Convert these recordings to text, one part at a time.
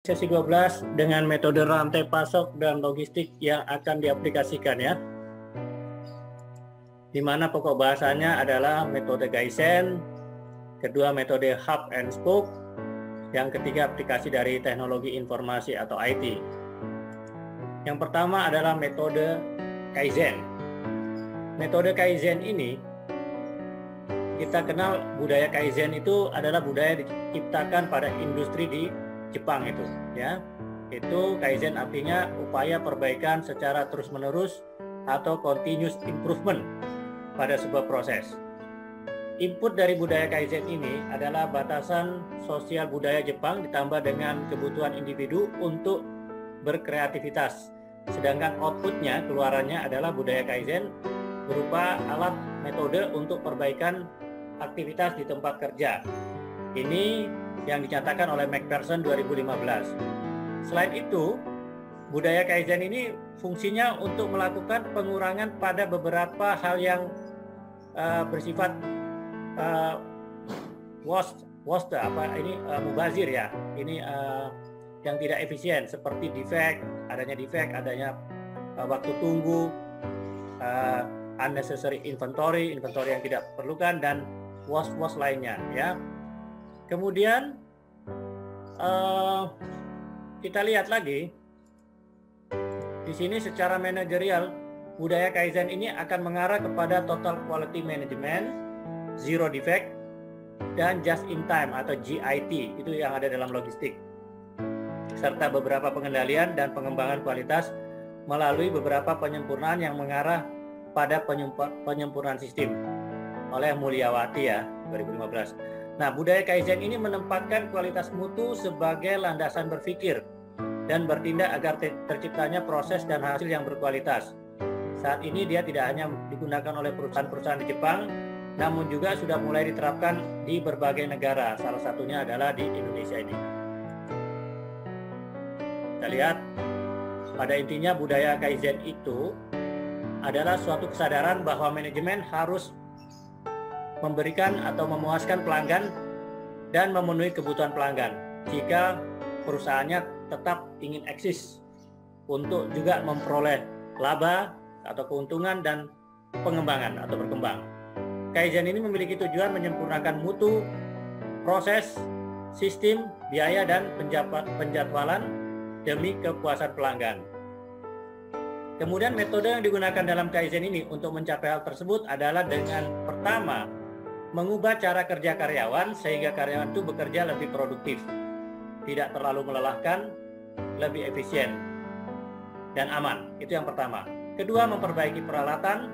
Sesi 12 dengan metode rantai pasok dan logistik yang akan diaplikasikan ya. Di mana pokok bahasanya adalah metode Kaizen, kedua metode hub and spoke, yang ketiga aplikasi dari teknologi informasi atau IT. Yang pertama adalah metode Kaizen. Metode Kaizen ini kita kenal budaya Kaizen itu adalah budaya diciptakan pada industri di Jepang itu ya. Itu Kaizen artinya upaya perbaikan secara terus-menerus atau continuous improvement pada sebuah proses. Input dari budaya Kaizen ini adalah batasan sosial budaya Jepang ditambah dengan kebutuhan individu untuk berkreativitas. Sedangkan outputnya, keluarannya adalah budaya Kaizen berupa alat metode untuk perbaikan aktivitas di tempat kerja. Ini yang dinyatakan oleh McPherson 2015. Selain itu, budaya Kaizen ini fungsinya untuk melakukan pengurangan pada beberapa hal yang bersifat mubazir ya. Ini yang tidak efisien seperti defect, adanya waktu tunggu, unnecessary inventory yang tidak perlukan, dan was lainnya ya. Kemudian kita lihat lagi di sini secara manajerial, budaya Kaizen ini akan mengarah kepada total quality management, zero defect, dan just in time atau JIT, itu yang ada dalam logistik, serta beberapa pengendalian dan pengembangan kualitas melalui beberapa penyempurnaan yang mengarah pada penyempurnaan sistem oleh Mulyawati ya 2015. Nah, budaya Kaizen ini menempatkan kualitas mutu sebagai landasan berpikir dan bertindak agar terciptanya proses dan hasil yang berkualitas. Saat ini dia tidak hanya digunakan oleh perusahaan-perusahaan di Jepang, namun juga sudah mulai diterapkan di berbagai negara, salah satunya adalah di Indonesia ini. Kita lihat, pada intinya budaya Kaizen itu adalah suatu kesadaran bahwa manajemen harus memberikan atau memuaskan pelanggan dan memenuhi kebutuhan pelanggan jika perusahaannya tetap ingin eksis untuk juga memperoleh laba atau keuntungan dan pengembangan atau berkembang. Kaizen ini memiliki tujuan menyempurnakan mutu, proses, sistem, biaya, dan penjadwalan demi kepuasan pelanggan. Kemudian metode yang digunakan dalam Kaizen ini untuk mencapai hal tersebut adalah dengan pertama, mengubah cara kerja karyawan sehingga karyawan itu bekerja lebih produktif, tidak terlalu melelahkan, lebih efisien, dan aman. Itu yang pertama. Kedua, memperbaiki peralatan.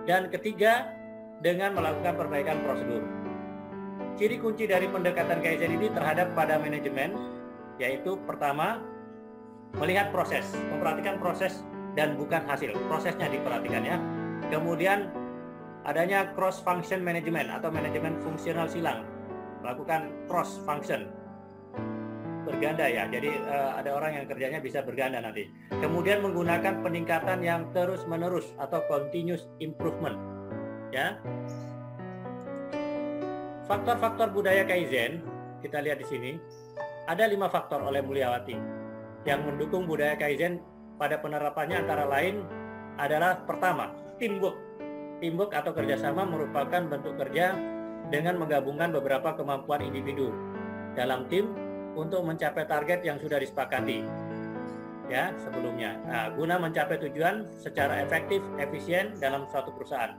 Dan ketiga, dengan melakukan perbaikan prosedur. Ciri kunci dari pendekatan Kaizen ini terhadap pada manajemen, yaitu pertama, melihat proses, memperhatikan proses dan bukan hasil. Prosesnya diperhatikan ya. Kemudian adanya cross function management atau manajemen fungsional silang, melakukan cross function, berganda ya, jadi ada orang yang kerjanya bisa berganda nanti. Kemudian menggunakan peningkatan yang terus menerus atau continuous improvement ya. Faktor-faktor budaya Kaizen kita lihat di sini, ada 5 faktor oleh Mulyawati yang mendukung budaya Kaizen pada penerapannya, antara lain adalah pertama, teamwork. Teamwork atau kerjasama merupakan bentuk kerja dengan menggabungkan beberapa kemampuan individu dalam tim untuk mencapai target yang sudah disepakati ya sebelumnya. Nah, guna mencapai tujuan secara efektif, efisien dalam suatu perusahaan.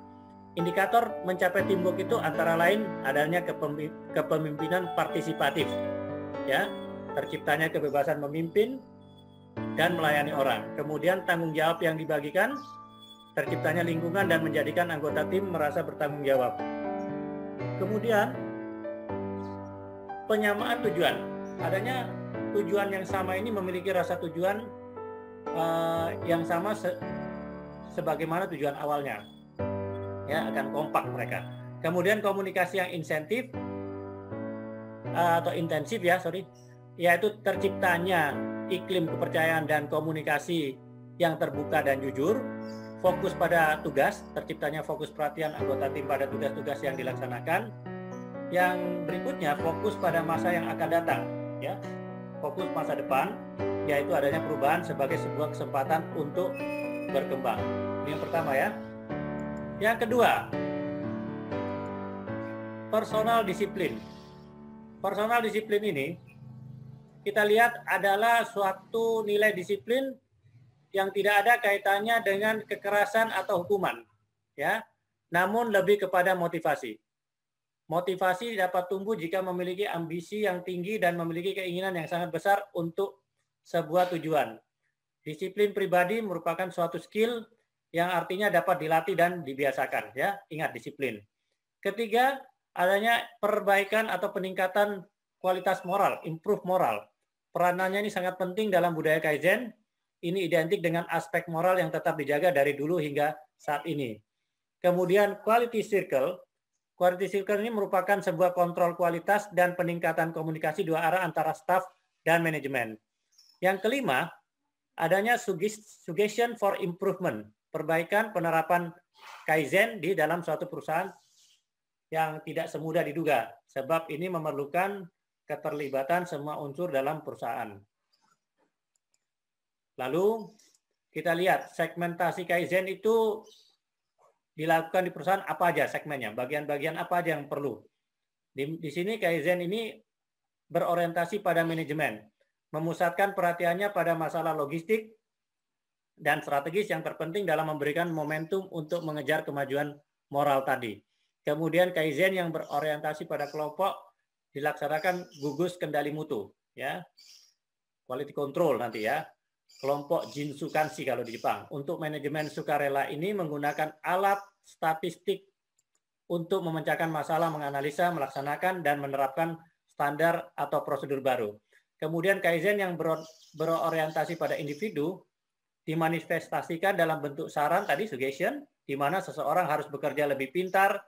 Indikator mencapai teamwork itu antara lain adanya kepemimpinan partisipatif ya, terciptanya kebebasan memimpin dan melayani orang. Kemudian tanggung jawab yang dibagikan, terciptanya lingkungan dan menjadikan anggota tim merasa bertanggung jawab. Kemudian penyamaan tujuan, adanya tujuan yang sama ini memiliki rasa tujuan yang sama sebagaimana tujuan awalnya ya, akan kompak mereka. Kemudian komunikasi yang intensif ya, yaitu terciptanya iklim kepercayaan dan komunikasi yang terbuka dan jujur. Fokus pada tugas, terciptanya fokus perhatian anggota tim pada tugas-tugas yang dilaksanakan. Yang berikutnya, fokus pada masa yang akan datang ya. fokus masa depan, yaitu adanya perubahan sebagai sebuah kesempatan untuk berkembang. Ini yang pertama ya. Yang kedua, personal disiplin. Personal disiplin ini kita lihat adalah suatu nilai disiplin yang tidak ada kaitannya dengan kekerasan atau hukuman, ya. Namun lebih kepada motivasi. Motivasi dapat tumbuh jika memiliki ambisi yang tinggi dan memiliki keinginan yang sangat besar untuk sebuah tujuan. Disiplin pribadi merupakan suatu skill yang artinya dapat dilatih dan dibiasakan, ya. Ingat disiplin. Ketiga, adanya perbaikan atau peningkatan kualitas moral, improve moral. Peranannya ini sangat penting dalam budaya Kaizen. Ini identik dengan aspek moral yang tetap dijaga dari dulu hingga saat ini. Kemudian quality circle. Quality circle ini merupakan sebuah kontrol kualitas dan peningkatan komunikasi dua arah antara staf dan manajemen. Yang kelima, adanya suggestion for improvement. Perbaikan penerapan Kaizen di dalam suatu perusahaan yang tidak semudah diduga, sebab ini memerlukan keterlibatan semua unsur dalam perusahaan. Lalu kita lihat segmentasi Kaizen itu dilakukan di perusahaan apa aja segmennya, bagian-bagian apa aja yang perlu. Di sini Kaizen ini berorientasi pada manajemen, memusatkan perhatiannya pada masalah logistik dan strategis yang terpenting dalam memberikan momentum untuk mengejar kemajuan moral tadi. Kemudian Kaizen yang berorientasi pada kelompok dilaksanakan gugus kendali mutu, ya, quality control nanti ya, kelompok Jinsu Kanshi kalau di Jepang. Untuk manajemen sukarela ini menggunakan alat statistik untuk memecahkan masalah, menganalisa, melaksanakan dan menerapkan standar atau prosedur baru. Kemudian Kaizen yang berorientasi pada individu dimanifestasikan dalam bentuk saran tadi suggestion, di mana seseorang harus bekerja lebih pintar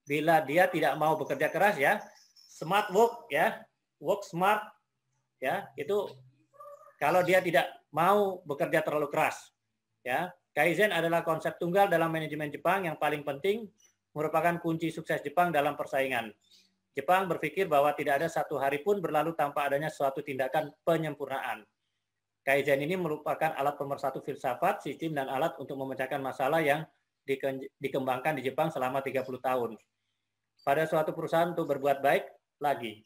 bila dia tidak mau bekerja keras ya, smart work ya, work smart ya, itu kalau dia tidak mau bekerja terlalu keras ya. Kaizen adalah konsep tunggal dalam manajemen Jepang yang paling penting, merupakan kunci sukses Jepang dalam persaingan. Jepang berpikir bahwa tidak ada satu hari pun berlalu tanpa adanya suatu tindakan penyempurnaan. Kaizen ini merupakan alat pemersatu filsafat, sistem, dan alat untuk memecahkan masalah yang dikembangkan di Jepang selama 30 tahun. Pada suatu perusahaan untuk berbuat baik lagi.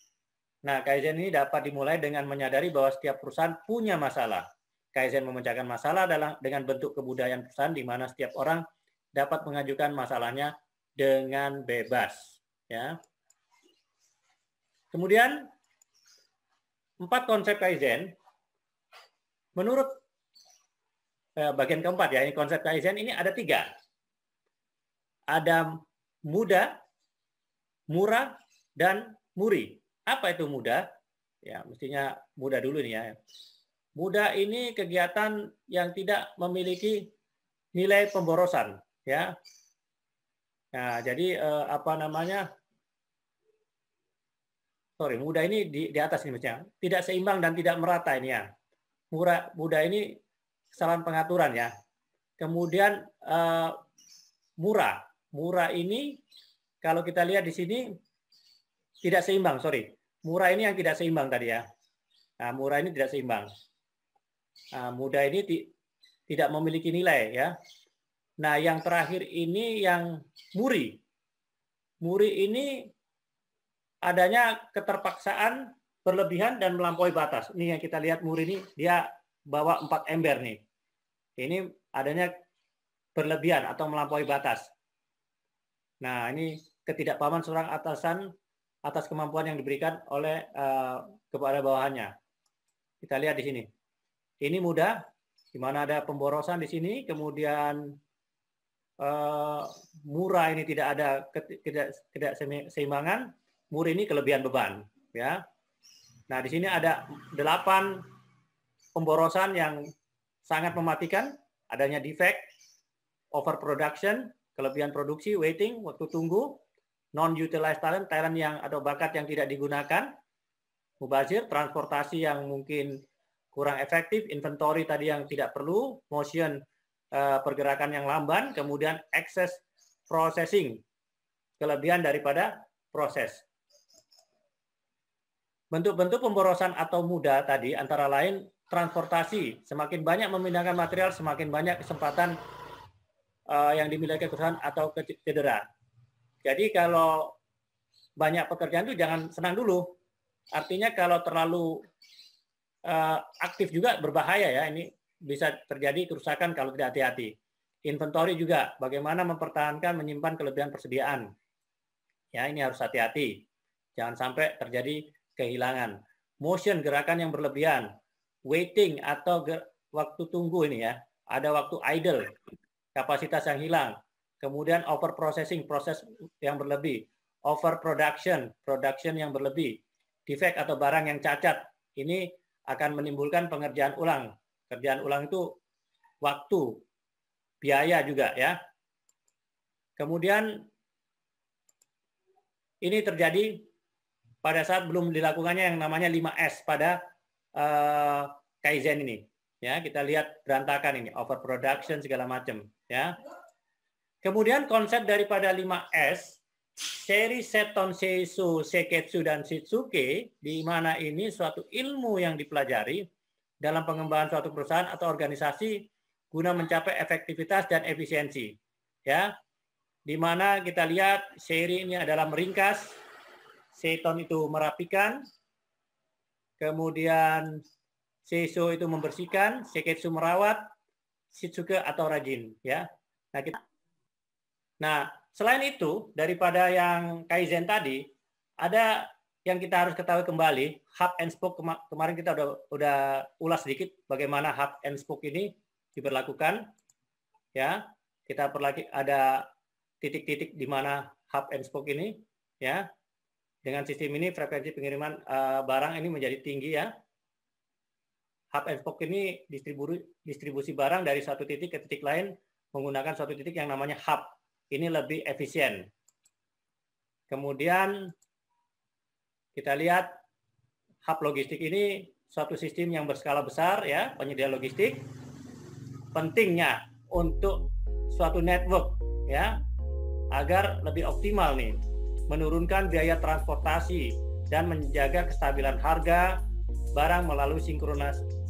Nah, Kaizen ini dapat dimulai dengan menyadari bahwa setiap perusahaan punya masalah. Kaizen memecahkan masalah dengan bentuk kebudayaan perusahaan di mana setiap orang dapat mengajukan masalahnya dengan bebas. Ya. Kemudian, 4 konsep Kaizen. Menurut bagian keempat ya, ini konsep Kaizen ini ada 3. Ada muda, murah, dan muri. Apa itu muda? Ya, mestinya muda dulu nih ya. Muda ini kegiatan yang tidak memiliki nilai pemborosan, ya. Nah, jadi muda ini di atas ini mestinya. Tidak seimbang dan tidak merata ini ya. Muda ini kesalahan pengaturan ya. Kemudian murah ini kalau kita lihat di sini tidak seimbang, sorry. Murah ini yang tidak seimbang tadi ya. Nah, murah ini tidak seimbang. Nah, muda ini tidak memiliki nilai ya. Nah, yang terakhir ini yang muri. Muri ini adanya keterpaksaan berlebihan dan melampaui batas. Ini yang kita lihat muri ini dia bawa 4 ember nih. Ini adanya berlebihan atau melampaui batas. Nah, ini ketidakpahaman seorang atasan atas kemampuan yang diberikan oleh kepada bawahannya. Kita lihat di sini. Ini mudah, di mana ada pemborosan di sini, kemudian murah ini tidak ada keseimbangan, muri ini kelebihan beban, ya. Nah, di sini ada 8 pemborosan yang sangat mematikan, adanya defect, overproduction, kelebihan produksi, waiting, waktu tunggu, non-utilized talent yang atau bakat yang tidak digunakan, mubazir, transportasi yang mungkin kurang efektif, inventory tadi yang tidak perlu, motion, pergerakan yang lamban, kemudian excess processing, kelebihan daripada proses. Bentuk-bentuk pemborosan atau muda tadi antara lain transportasi, semakin banyak memindahkan material, semakin banyak kesempatan yang dimiliki perusahaan atau cedera. Jadi kalau banyak pekerjaan itu jangan senang dulu. Artinya kalau terlalu aktif juga berbahaya ya. Ini bisa terjadi kerusakan kalau tidak hati-hati. Inventory juga, bagaimana mempertahankan menyimpan kelebihan persediaan. Ya, ini harus hati-hati. Jangan sampai terjadi kehilangan. Motion, gerakan yang berlebihan. Waiting atau waktu tunggu ini ya. Ada waktu idle, kapasitas yang hilang. Kemudian over processing, proses yang berlebih. Over production, production yang berlebih. Defect atau barang yang cacat. Ini akan menimbulkan pengerjaan ulang. Kerjaan ulang itu waktu, biaya juga ya. Kemudian ini terjadi pada saat belum dilakukannya yang namanya 5S pada Kaizen ini. Ya, kita lihat berantakan ini, overproduction segala macam ya. Kemudian konsep daripada 5S, Seri, Seton, Seiso, Seketsu, dan Shitsuke, di mana ini suatu ilmu yang dipelajari dalam pengembangan suatu perusahaan atau organisasi guna mencapai efektivitas dan efisiensi. Ya, di mana kita lihat Seri ini adalah meringkas, Seton itu merapikan, kemudian Seiso itu membersihkan, Seketsu merawat, Shitsuke atau rajin. Ya, nah selain itu daripada yang Kaizen tadi, ada yang kita harus ketahui kembali, hub and spoke. Kemarin kita udah ulas sedikit bagaimana hub and spoke ini diberlakukan. Ya, kita ada titik-titik di mana hub and spoke ini. Ya, dengan sistem ini frekuensi pengiriman barang ini menjadi tinggi ya. Hub and spoke ini distribusi barang dari satu titik ke titik lain menggunakan suatu titik yang namanya hub. Ini lebih efisien. Kemudian kita lihat hub logistik ini suatu sistem yang berskala besar ya, penyedia logistik. Pentingnya untuk suatu network ya, agar lebih optimal nih, menurunkan biaya transportasi dan menjaga kestabilan harga barang melalui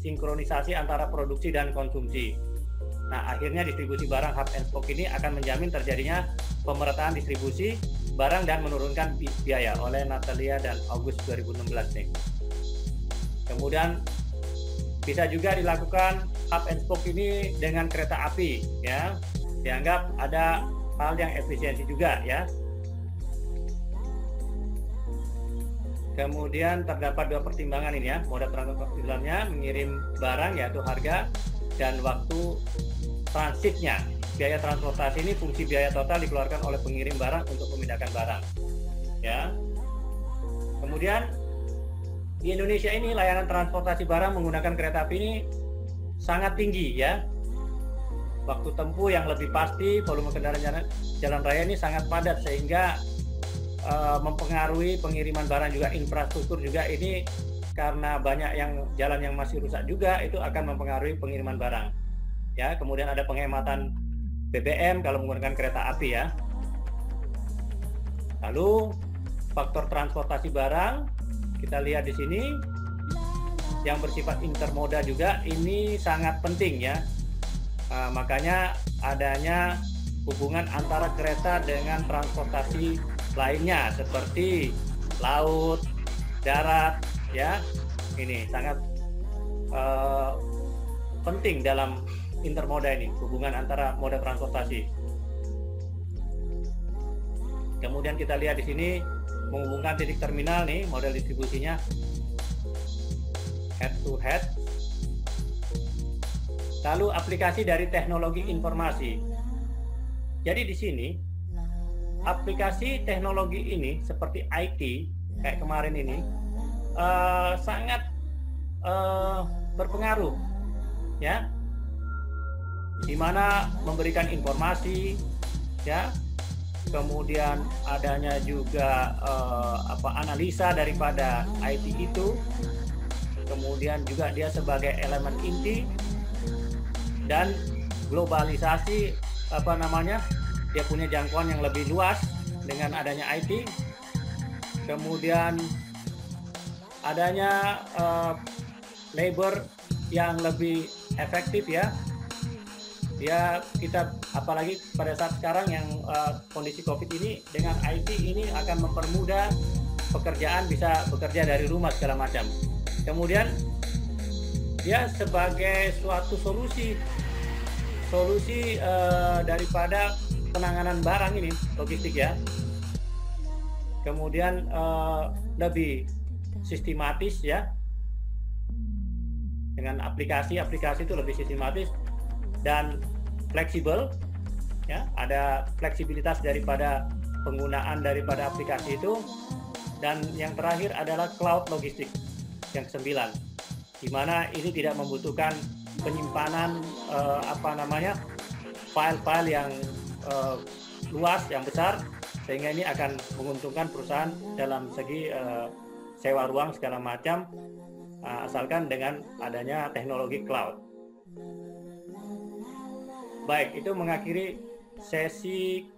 sinkronisasi antara produksi dan konsumsi. Nah, akhirnya distribusi barang hub and spoke ini akan menjamin terjadinya pemerataan distribusi barang dan menurunkan biaya oleh Natalia dan August 2016 nih. Kemudian bisa juga dilakukan hub and spoke ini dengan kereta api ya. Dianggap ada hal yang efisiensi juga ya. Kemudian terdapat dua pertimbangan ini ya, moda transportasinya mengirim barang yaitu harga dan waktu transitnya. Biaya transportasi ini fungsi biaya total dikeluarkan oleh pengirim barang untuk memindahkan barang. Ya. Kemudian di Indonesia ini layanan transportasi barang menggunakan kereta api ini sangat tinggi ya. Waktu tempuh yang lebih pasti, volume kendaraan jalan raya ini sangat padat sehingga mempengaruhi pengiriman barang juga, infrastruktur juga ini karena banyak yang jalan yang masih rusak juga itu akan mempengaruhi pengiriman barang. Ya, kemudian ada penghematan BBM kalau menggunakan kereta api ya. Lalu faktor transportasi barang kita lihat di sini yang bersifat intermoda juga ini sangat penting ya. Makanya adanya hubungan antara kereta dengan transportasi lainnya seperti laut, darat ya. Ini sangat penting dalam intermoda ini, hubungan antara moda transportasi. Kemudian kita lihat di sini menghubungkan titik terminal nih, model distribusinya head to head. Lalu aplikasi dari teknologi informasi. Jadi di sini aplikasi teknologi ini seperti IT kayak kemarin ini sangat berpengaruh ya, di mana memberikan informasi ya, kemudian adanya juga analisa daripada IT itu, kemudian juga dia sebagai elemen inti dan globalisasi dia punya jangkauan yang lebih luas dengan adanya IT. Kemudian adanya labor yang lebih efektif ya. Kita apalagi pada saat sekarang yang kondisi COVID ini, dengan IT ini akan mempermudah pekerjaan, bisa bekerja dari rumah segala macam. Kemudian dia sebagai suatu solusi daripada penanganan barang ini, logistik ya. Kemudian lebih sistematis ya, dengan aplikasi itu lebih sistematis dan fleksibel ya, ada fleksibilitas daripada penggunaan daripada aplikasi itu. Dan yang terakhir adalah cloud logistik yang ke-9, di mana ini tidak membutuhkan penyimpanan file-file yang luas, yang besar, sehingga ini akan menguntungkan perusahaan dalam segi sewa ruang segala macam, asalkan dengan adanya teknologi cloud. Baik, itu mengakhiri sesi